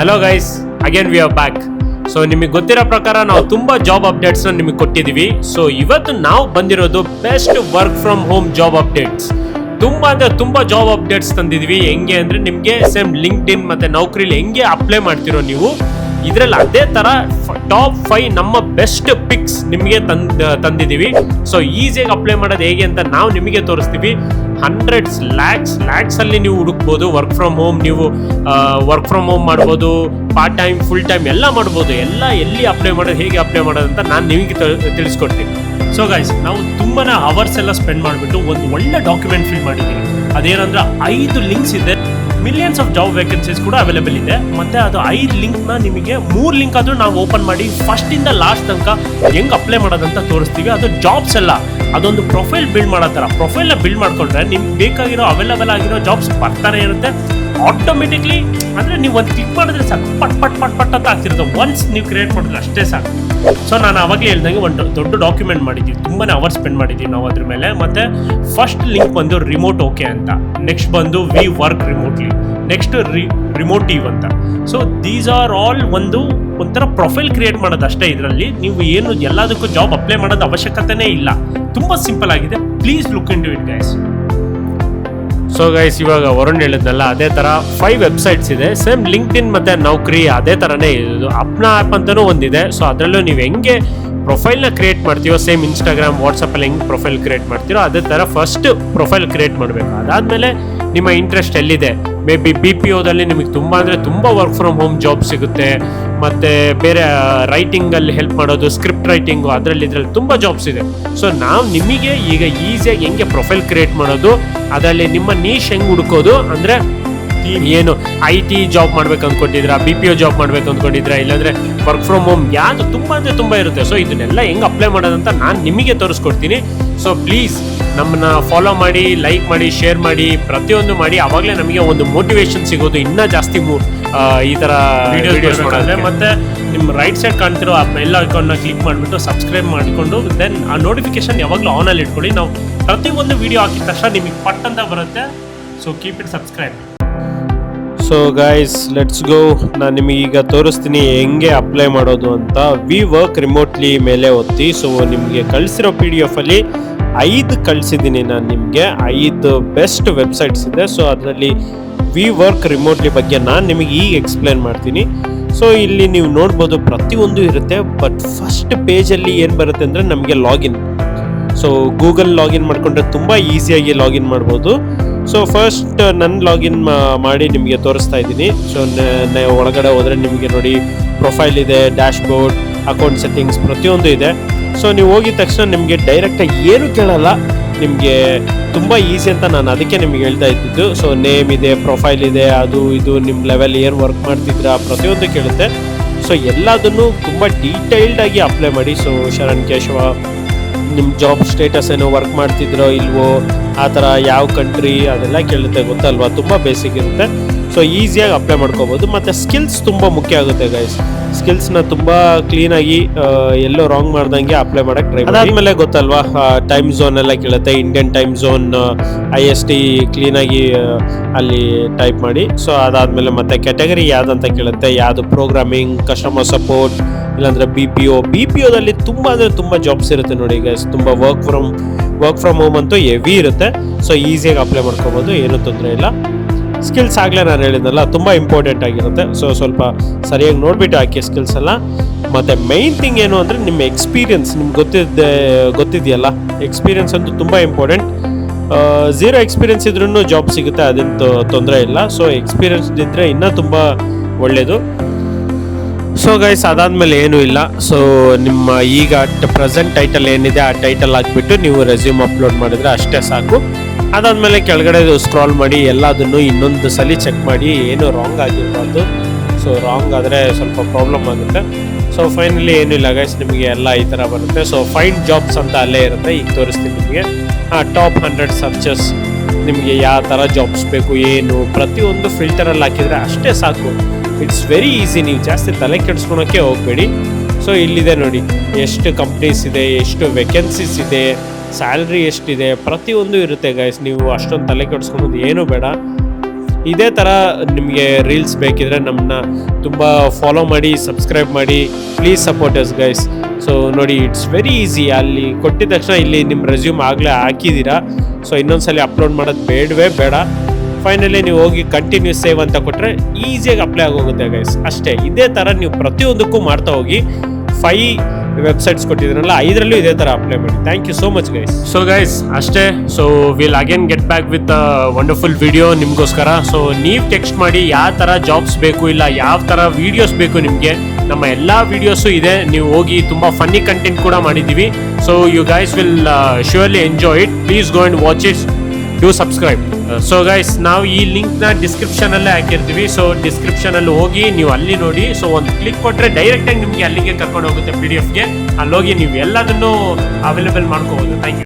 Hello guys, again we are back. So ನಿಮಗೆ ಗೊತ್ತಿರೋ ಪ್ರಕಾರ ನಾವು ತುಂಬ ಜಾಬ್ ಅಪ್ಡೇಟ್ಸ್ನ ನಿಮಗೆ ಕೊಟ್ಟಿದ್ದೀವಿ. ಸೊ ಇವತ್ತು ನಾವು ಬಂದಿರೋದು best work from home job updates. ತುಂಬ ಅಂದರೆ ತುಂಬ ಜಾಬ್ ಅಪ್ಡೇಟ್ಸ್ ತಂದಿದ್ವಿ. ಹೆಂಗೆ ಅಂದರೆ ನಿಮಗೆ ಸೇಮ್ ಲಿಂಕ್ಡ್ಇನ್ ಮತ್ತು ನೌಕರಿಲಿ ಹೆಂಗೆ ಅಪ್ಲೈ ಮಾಡ್ತಿರೋ ನೀವು, ಇದರಲ್ಲಿ ಅದೇ ಥರ ಟಾಪ್ 5 ನಮ್ಮ ಬೆಸ್ಟ್ ಪಿಕ್ಸ್ ನಿಮಗೆ ತಂದಿದ್ದೀವಿ. ಸೊ ಈಸಿಯಾಗಿ ಅಪ್ಲೈ ಮಾಡೋದು ಹೇಗೆ ಅಂತ ನಾವು ನಿಮಗೆ ತೋರಿಸ್ತೀವಿ. ಹಂಡ್ರೆಡ್ಸ್ ಲ್ಯಾಕ್ಸ್ ಅಲ್ಲಿ ನೀವು ಹುಡುಕ್ಬೋದು. ವರ್ಕ್ ಫ್ರಮ್ ಹೋಮ್ ನೀವು ವರ್ಕ್ ಫ್ರಮ್ ಹೋಮ್ ಮಾಡ್ಬೋದು, ಪಾರ್ಟ್ ಟೈಮ್, ಫುಲ್ ಟೈಮ್ ಎಲ್ಲ ಮಾಡ್ಬೋದು. ಎಲ್ಲ ಎಲ್ಲಿ ಅಪ್ಲೈ ಮಾಡೋದು, ಹೇಗೆ ಅಪ್ಲೈ ಮಾಡೋದು ಅಂತ ನಾನು ನಿಮಗೆ ತಿಳಿಸ್ಕೊಡ್ತೀನಿ. ಸೊ ಗೈಸ್, ನಾವು ತುಂಬಾ ಅವರ್ಸ್ ಎಲ್ಲ ಸ್ಪೆಂಡ್ ಮಾಡಿಬಿಟ್ಟು ಒಂದು ಒಳ್ಳೆ ಡಾಕ್ಯುಮೆಂಟ್ ಫಿಲ್ ಮಾಡಿದ್ದೀವಿ. ಅದೇನಂದ್ರೆ 5 ಲಿಂಕ್ಸ್ ಇದೆ. ಮಿಲಿಯನ್ಸ್ ಆಫ್ ಜಾಬ್ ವೇಕೆನ್ಸೀಸ್ ಕೂಡ ಅವೈಲೇಬಲ್ ಇದೆ. ಮತ್ತೆ ಅದು 5 ಲಿಂಕ್ನ ನಿಮಗೆ 3 ಲಿಂಕ್ ಆದರೂ ನಾವು ಓಪನ್ ಮಾಡಿ ಫಸ್ಟಿಂದ ಲಾಸ್ಟ್ ತನಕ ಹೆಂಗೆ ಅಪ್ಲೈ ಮಾಡೋದಂತ ತೋರಿಸ್ತೀವಿ. ಅದು ಜಾಬ್ಸ್ ಎಲ್ಲ ಅದೊಂದು ಪ್ರೊಫೈಲ್ ಬಿಲ್ಡ್ ಮಾಡೋ ಥರ. ಪ್ರೊಫೈಲ್ನ ಬಿಲ್ಡ್ ಮಾಡ್ಕೊಂಡ್ರೆ ನಿಮ್ಗೆ ಬೇಕಾಗಿರೋ ಅವೈಲೇಬಲ್ ಆಗಿರೋ ಜಾಬ್ಸ್ ಬರ್ತಾನೆ ಇರುತ್ತೆ ಆಟೋಮೆಟಿಕ್ಲಿ. ಅಂದರೆ ನೀವು ಒಂದು ಕ್ಲಿಕ್ ಮಾಡಿದ್ರೆ ಸಾಕು, ಪಟ್ ಅಂತ ಆಗ್ತಿರುತ್ತೆ. ಒನ್ಸ್ ನೀವು ಕ್ರಿಯೇಟ್ ಮಾಡಿದ್ರೆ ಅಷ್ಟೇ ಸಾಕು. ಸೊ ನಾನು ಅವಾಗಲೇ ಹೇಳ್ದಂಗೆ ಒಂದು ದೊಡ್ಡ ಡಾಕ್ಯುಮೆಂಟ್ ಮಾಡಿದ್ದೀವಿ, ತುಂಬಾ ಅವರ್ಸ್ ಸ್ಪೆಂಡ್ ಮಾಡಿದ್ದೀವಿ ನಾವು ಅದ್ರ ಮೇಲೆ. ಮತ್ತು ಫಸ್ಟ್ ಲಿಂಕ್ ಬಂದು ರಿಮೋಟ್ ಓಕೆ ಅಂತ, ನೆಕ್ಸ್ಟ್ ಬಂದು ವಿ ವರ್ಕ್ ರಿಮೋಟ್ಲಿ, ನೆಕ್ಸ್ಟ್ ರಿಮೋಟಿವ್ ಅಂತ. ಸೊ ದೀಸ್ ಆರ್ ಆಲ್ ಒಂಥರ ಪ್ರೊಫೈಲ್ ಕ್ರಿಯೇಟ್ ಮಾಡೋದು ಅಷ್ಟೇ. ಇದರಲ್ಲಿ ನೀವು ಏನು ಎಲ್ಲದಕ್ಕೂ ಜಾಬ್ ಅಪ್ಲೈ ಮಾಡೋದು ಅವಶ್ಯಕತೆನೇ ಇಲ್ಲ. ತುಂಬ ಸಿಂಪಲ್ ಆಗಿದೆ. Please look into it guys. So guys, ಇವಾಗ ವರುಣ್ ಹೇಳಿದ್ನಲ್ಲ, ಅದೇ ಥರ 5 ವೆಬ್ಸೈಟ್ಸ್ ಇದೆ. ಸೇಮ್ ಲಿಂಕ್ಡ್ಇನ್ ಮತ್ತು ನೌಕರಿ ಅದೇ ಥರನೇ ಇದು. ಅಪ್ನಾ ಆ್ಯಪ್ ಅಂತಲೂ ಒಂದಿದೆ. ಸೊ ಅದರಲ್ಲೂ ನೀವು ಹೆಂಗೆ ಪ್ರೊಫೈಲ್ನ ಕ್ರಿಯೇಟ್ ಮಾಡ್ತೀವೋ, ಸೇಮ್ ಇನ್ಸ್ಟಾಗ್ರಾಮ್, ವಾಟ್ಸಪ್ಪಲ್ಲಿ ಹೆಂಗೆ ಪ್ರೊಫೈಲ್ ಕ್ರಿಯೇಟ್ ಮಾಡ್ತೀರೋ ಅದೇ ಥರ ಫಸ್ಟ್ ಪ್ರೊಫೈಲ್ ಕ್ರಿಯೇಟ್ ಮಾಡಬೇಕು. ಅದಾದಮೇಲೆ ನಿಮ್ಮ ಇಂಟ್ರೆಸ್ಟ್ ಎಲ್ಲಿದೆ, ಮೇ ಬಿ BPOದಲ್ಲಿ ನಿಮಗೆ ತುಂಬ ಅಂದರೆ ತುಂಬ ವರ್ಕ್ ಫ್ರಮ್ ಹೋಮ್ ಜಾಬ್ ಸಿಗುತ್ತೆ. ಮತ್ತು ಬೇರೆ ರೈಟಿಂಗಲ್ಲಿ ಹೆಲ್ಪ್ ಮಾಡೋದು, ಸ್ಕ್ರಿಪ್ಟ್ ರೈಟಿಂಗು, ಇದರಲ್ಲಿ ತುಂಬ ಜಾಬ್ಸ್ ಇದೆ. ಸೊ ನಾವು ನಿಮಗೆ ಈಗ ಈಸಿಯಾಗಿ ಹೆಂಗೆ ಪ್ರೊಫೈಲ್ ಕ್ರಿಯೇಟ್ ಮಾಡೋದು, ಅದರಲ್ಲಿ ನಿಮ್ಮ ನೀಶ್ ಹೆಂಗೆ ಹುಡುಕೋದು, ಅಂದರೆ ಏನು IT ಜಾಬ್ ಮಾಡ್ಬೇಕು ಅಂದ್ಕೊಂಡಿದ್ರಾ, BPO ಜಾಬ್ ಮಾಡ್ಬೇಕು ಅಂದ್ಕೊಂಡಿದ್ರಾ, ಇಲ್ಲಾಂದರೆ ವರ್ಕ್ ಫ್ರಮ್ ಹೋಮ್, ಯಾವುದು ತುಂಬ ಅಂದರೆ ತುಂಬ ಇರುತ್ತೆ. ಸೊ ಇದನ್ನೆಲ್ಲ ಹೆಂಗೆ ಅಪ್ಲೈ ಮಾಡೋದಂತ ನಾನು ನಿಮಗೆ ತೋರಿಸ್ಕೊಡ್ತೀನಿ. ಸೊ ಪ್ಲೀಸ್ ನಮ್ಮನ್ನ ಫಾಲೋ ಮಾಡಿ, ಲೈಕ್ ಮಾಡಿ, ಶೇರ್ ಮಾಡಿ, ಪ್ರತಿಯೊಂದು ಮಾಡಿ. ಆವಾಗಲೇ ನಮಗೆ ಒಂದು ಮೋಟಿವೇಶನ್ ಸಿಗೋದು ಇನ್ನೂ ಜಾಸ್ತಿ ಈ ಥರ ವಿಡಿಯೋಸ್ ಮಾಡೋದ್ರೆ. ಮತ್ತು ನಿಮ್ಮ ರೈಟ್ ಸೈಡ್ ಕಾಣ್ತಿರೋ ಆ ಬೆಲ್ ಐಕಾನ್ನ ಕ್ಲಿಕ್ ಮಾಡಿಬಿಟ್ಟು ಸಬ್ಸ್ಕ್ರೈಬ್ ಮಾಡಿಕೊಂಡು ದೆನ್ ಆ ನೋಟಿಫಿಕೇಶನ್ ಯಾವಾಗಲೂ ಆನಲ್ಲಿ ಇಟ್ಕೊಳ್ಳಿ. ನಾವು ಪ್ರತಿಯೊಂದು ವಿಡಿಯೋ ಹಾಕಿದ ತಕ್ಷಣ ನಿಮಗೆ ಪಟ್ ಅಂತ ಬರುತ್ತೆ. So keep it subscribe. So guys, let's go. ನಾನು ನಿಮಗೆ ಈಗ ತೋರಿಸ್ತೀನಿ ಹೆಂಗೆ ಅಪ್ಲೈ ಮಾಡೋದು ಅಂತ. ವಿ ವರ್ಕ್ ರಿಮೋಟ್ಲಿ ಮೇಲೆ ಒತ್ತಿ. ಸೊ ನಿಮಗೆ ಕಳಿಸಿರೋ PDF ಅಲ್ಲಿ 5 ಕಳಿಸಿದ್ದೀನಿ ನಾನು ನಿಮಗೆ. 5 ಬೆಸ್ಟ್ ವೆಬ್ಸೈಟ್ಸ್ ಇದೆ. ಸೊ ಅದರಲ್ಲಿ ವಿ ವರ್ಕ್ ರಿಮೋಟ್ಲಿ ಬಗ್ಗೆ ನಾನು ನಿಮಗೆ ಈಗ ಎಕ್ಸ್ಪ್ಲೇನ್ ಮಾಡ್ತೀನಿ. ಸೊ ಇಲ್ಲಿ ನೀವು ನೋಡ್ಬೋದು ಪ್ರತಿಯೊಂದು ಇರುತ್ತೆ. ಬಟ್ ಫಸ್ಟ್ ಪೇಜಲ್ಲಿ ಏನು ಬರುತ್ತೆ ಅಂದರೆ ನಮಗೆ ಲಾಗಿನ್. ಸೊ ಗೂಗಲ್ ಲಾಗಿನ್ ಮಾಡಿಕೊಂಡ್ರೆ ತುಂಬ ಈಸಿಯಾಗಿ ಲಾಗಿನ್ ಮಾಡ್ಬೋದು. ಸೊ ಫಸ್ಟ್ ನನ್ನ ಲಾಗಿನ್ ಮಾಡಿ ನಿಮಗೆ ತೋರಿಸ್ತಾ ಇದ್ದೀನಿ. ಸೊ ಒಳಗಡೆ ಹೋದರೆ ನಿಮಗೆ ನೋಡಿ ಪ್ರೊಫೈಲ್ ಇದೆ, ಡ್ಯಾಶ್ ಬೋರ್ಡ್, ಅಕೌಂಟ್ ಸೆಟ್ಟಿಂಗ್ಸ್ ಪ್ರತಿಯೊಂದು ಇದೆ. ಸೊ ನೀವು ಹೋಗಿದ ತಕ್ಷಣ ನಿಮಗೆ ಡೈರೆಕ್ಟಾಗಿ ಏನು ಕೇಳಲ್ಲ, ನಿಮಗೆ ತುಂಬ ಈಸಿ ಅಂತ ನಾನು ಅದಕ್ಕೆ ನಿಮಗೆ ಹೇಳ್ತಾ ಇದ್ದಿದ್ದು. ಸೊ ನೇಮ್ ಇದೆ, ಪ್ರೊಫೈಲ್ ಇದೆ, ಅದು ಇದು ನಿಮ್ಮ ಲೆವೆಲ್ ಏನು ವರ್ಕ್ ಮಾಡ್ತಿದ್ದೀರಾ ಪ್ರತಿಯೊಂದು ಕೇಳುತ್ತೆ. ಸೊ ಎಲ್ಲದನ್ನು ತುಂಬ ಡೀಟೈಲ್ಡಾಗಿ ಅಪ್ಲೈ ಮಾಡಿ. ಸೊ ಶರಣ್ ಕೇಶವ, ನಿಮ್ಮ ಜಾಬ್ ಸ್ಟೇಟಸ್ ಏನು, ವರ್ಕ್ ಮಾಡ್ತಿದ್ರೋ ಇಲ್ವೋ, ಆ ಥರ ಯಾವ ಕಂಟ್ರಿ, ಅದೆಲ್ಲ ಕೇಳುತ್ತೆ, ಗೊತ್ತಲ್ವಾ? ತುಂಬ ಬೇಸಿಕ್ ಇರುತ್ತೆ. ಸೊ ಈಸಿಯಾಗಿ ಅಪ್ಲೈ ಮಾಡ್ಕೋಬೋದು. ಮತ್ತು ಸ್ಕಿಲ್ಸ್ ತುಂಬ ಮುಖ್ಯ ಆಗುತ್ತೆ ಗೈಸ್. ಸ್ಕಿಲ್ಸ್ನ ತುಂಬ ಕ್ಲೀನಾಗಿ ಎಲ್ಲೋ ರಾಂಗ್ ಮಾಡ್ದಂಗೆ ಅಪ್ಲೈ ಮಾಡೋಕ್ಕೆ ಟ್ರೈ ಮಾಡಿ. ಅದಾದಮೇಲೆ ಗೊತ್ತಲ್ವಾ, ಟೈಮ್ ಝೋನ್ ಎಲ್ಲ ಕೇಳುತ್ತೆ. ಇಂಡಿಯನ್ ಟೈಮ್ ಝೋನ್, IST ಕ್ಲೀನಾಗಿ ಅಲ್ಲಿ ಟೈಪ್ ಮಾಡಿ. ಸೊ ಅದಾದಮೇಲೆ ಮತ್ತೆ ಕ್ಯಾಟಗರಿ ಯಾವುದಂತ ಕೇಳುತ್ತೆ, ಯಾವುದು ಪ್ರೋಗ್ರಾಮಿಂಗ್, ಕಸ್ಟಮರ್ ಸಪೋರ್ಟ್, ಇಲ್ಲಾಂದರೆ BPOದಲ್ಲಿ ತುಂಬ ಅಂದರೆ ತುಂಬ ಜಾಬ್ಸ್ ಇರುತ್ತೆ ನೋಡಿ ಗೈಸ್. ತುಂಬ ವರ್ಕ್ ಫ್ರಮ್ ಹೋಮ್ ಅಂತೂ ಹೆವಿ ಇರುತ್ತೆ. ಸೊ ಈಸಿಯಾಗಿ ಅಪ್ಲೈ ಮಾಡ್ಕೋಬೋದು, ಏನೂ ತೊಂದರೆ ಇಲ್ಲ. ಸ್ಕಿಲ್ಸ್ ಆಗಲೇ ನಾನು ಹೇಳಿದ್ನಲ್ಲ, ತುಂಬ ಇಂಪಾರ್ಟೆಂಟ್ ಆಗಿರುತ್ತೆ. ಸೊ ಸ್ವಲ್ಪ ಸರಿಯಾಗಿ ನೋಡಿಬಿಟ್ಟು ಹಾಕಿ ಸ್ಕಿಲ್ಸ್ ಎಲ್ಲ. ಮತ್ತು ಮೈನ್ ಥಿಂಗ್ ಏನು ಅಂದರೆ ನಿಮ್ಮ ಎಕ್ಸ್ಪೀರಿಯನ್ಸ್. ನಿಮ್ಗೆ ಗೊತ್ತಿದೆಯಲ್ಲ, ಎಕ್ಸ್ಪೀರಿಯನ್ಸ್ ಅಂತೂ ತುಂಬ ಇಂಪಾರ್ಟೆಂಟ್. 0 ಎಕ್ಸ್ಪೀರಿಯನ್ಸ್ ಇದ್ರೂ ಜಾಬ್ ಸಿಗುತ್ತೆ, ಅದೇನು ತೊಂದರೆ ಇಲ್ಲ. ಸೊ ಎಕ್ಸ್ಪೀರಿಯನ್ಸ್ ಇದ್ದರೆ ಇನ್ನೂ ತುಂಬ ಒಳ್ಳೆಯದು. ಸೊ ಗೈಸ್, ಅದಾದಮೇಲೆ ಏನೂ ಇಲ್ಲ. ಸೊ ನಿಮ್ಮ ಈಗ ಪ್ರೆಸೆಂಟ್ ಟೈಟಲ್ ಏನಿದೆ ಆ ಟೈಟಲ್ ಹಾಕ್ಬಿಟ್ಟು ನೀವು ರೆಸ್ಯೂಮ್ ಅಪ್ಲೋಡ್ ಮಾಡಿದರೆ ಅಷ್ಟೇ ಸಾಕು. ಅದಾದಮೇಲೆ ಕೆಳಗಡೆ ಸ್ಕ್ರಾಲ್ ಮಾಡಿ ಎಲ್ಲದನ್ನು ಇನ್ನೊಂದು ಸಲ ಚೆಕ್ ಮಾಡಿ, ಏನು ರಾಂಗ್ ಆಗಿರಬಾರ್ದು. ಸೊ ರಾಂಗ್ ಆದರೆ ಸ್ವಲ್ಪ ಪ್ರಾಬ್ಲಮ್ ಆಗುತ್ತೆ. ಸೊ ಫೈನಲಿ ಏನಿಲ್ಲ ಗೈಸ್, ನಿಮಗೆ ಎಲ್ಲ ಈ ಥರ ಬರುತ್ತೆ. ಸೊ ಫೈಂಡ್ ಜಾಬ್ಸ್ ಅಂತ ಅಲ್ಲೇ ಇರುತ್ತೆ. ಈಗ ತೋರಿಸ್ತೀನಿ ನಿಮಗೆ. ಟಾಪ್ 100 ಸರ್ಚಸ್, ನಿಮಗೆ ಯಾವ ಥರ ಜಾಬ್ಸ್ ಬೇಕು, ಏನು ಪ್ರತಿಯೊಂದು ಫಿಲ್ಟರಲ್ಲಿ ಹಾಕಿದರೆ ಅಷ್ಟೇ ಸಾಕು. It's very easy. ನೀವು ಜಾಸ್ತಿ ತಲೆ ಕೆಡಿಸ್ಕೊಳೋಕ್ಕೆ ಹೋಗಬೇಡಿ. ಸೊ ಇಲ್ಲಿದೆ ನೋಡಿ, ಎಷ್ಟು ಕಂಪ್ನೀಸ್ ಇದೆ, ಎಷ್ಟು ವೇಕೆನ್ಸೀಸ್ ಇದೆ, ಸ್ಯಾಲ್ರಿ ಎಷ್ಟಿದೆ, ಪ್ರತಿಯೊಂದು ಇರುತ್ತೆ ಗೈಸ್. ನೀವು ಅಷ್ಟೊಂದು ತಲೆ ಕೆಡಿಸ್ಕೊಳೋದು ಏನೂ ಬೇಡ. ಇದೇ ಥರ ನಿಮಗೆ ರೀಲ್ಸ್ ಬೇಕಿದ್ರೆ ನಮ್ಮನ್ನ ತುಂಬ ಫಾಲೋ ಮಾಡಿ, ಸಬ್ಸ್ಕ್ರೈಬ್ ಮಾಡಿ, please support us guys. So ನೋಡಿ, ಇಟ್ಸ್ ವೆರಿ ಈಸಿ. ಅಲ್ಲಿ ಕೊಟ್ಟಿದ ತಕ್ಷಣ ಇಲ್ಲಿ ನಿಮ್ಮ ರೆಸ್ಯೂಮ್ ಆಗಲೇ ಹಾಕಿದ್ದೀರಾ. ಸೊ ಇನ್ನೊಂದ್ಸಲಿ ಅಪ್ಲೋಡ್ ಮಾಡೋದು ಬೇಡ. ಫೈನಲಿ ನೀವು ಹೋಗಿ ಕಂಟಿನ್ಯೂ ಸೇವ್ ಅಂತ ಕೊಟ್ಟರೆ ಈಸಿಯಾಗಿ ಅಪ್ಲೈ ಆಗೋಗುತ್ತೆ ಗೈಸ್. ಅಷ್ಟೇ, ಇದೇ ಥರ ನೀವು ಪ್ರತಿಯೊಂದಕ್ಕೂ ಮಾಡ್ತಾ ಹೋಗಿ. 5 ವೆಬ್ಸೈಟ್ಸ್ ಕೊಟ್ಟಿದ್ರಲ್ಲ, 5ರಲ್ಲೂ ಇದೇ ಥರ ಅಪ್ಲೈ ಮಾಡಿ. Thank you so much guys. So guys ಅಷ್ಟೇ. So will again get back with wonderful video ನಿಮಗೋಸ್ಕರ. ಸೊ ನೀವು ಟೆಕ್ಸ್ಟ್ ಮಾಡಿ ಯಾವ ಥರ ಜಾಬ್ಸ್ ಬೇಕು, ಇಲ್ಲ ಯಾವ ಥರ ವೀಡಿಯೋಸ್ ಬೇಕು ನಿಮಗೆ. ನಮ್ಮ ಎಲ್ಲ ವೀಡಿಯೋಸು ಇದೆ, ನೀವು ಹೋಗಿ ತುಂಬ ಫನ್ನಿ ಕಂಟೆಂಟ್ ಕೂಡ ಮಾಡಿದ್ದೀವಿ. So you guys will surely enjoy it. Please go and watch it, do subscribe. So guys, ನಾವು ಈ ಲಿಂಕ್ನ ಡಿಸ್ಕ್ರಿಪ್ಷನಲ್ಲೇ ಹಾಕಿರ್ತೀವಿ. ಸೊ ಡಿಸ್ಕ್ರಿಪ್ಷನಲ್ಲಿ ಹೋಗಿ ನೀವು ಅಲ್ಲಿ ನೋಡಿ. ಸೊ ಒಂದು ಕ್ಲಿಕ್ ಕೊಟ್ಟರೆ ಡೈರೆಕ್ಟಾಗಿ ನಿಮಗೆ ಅಲ್ಲಿಗೆ ಕರ್ಕೊಂಡು ಹೋಗುತ್ತೆ PDF ಗೆ. ಅಲ್ಲಿ ಹೋಗಿ ನೀವು ಎಲ್ಲದನ್ನು ಅವೈಲೇಬಲ್ ಮಾಡ್ಕೋಬೋದು. Thank you.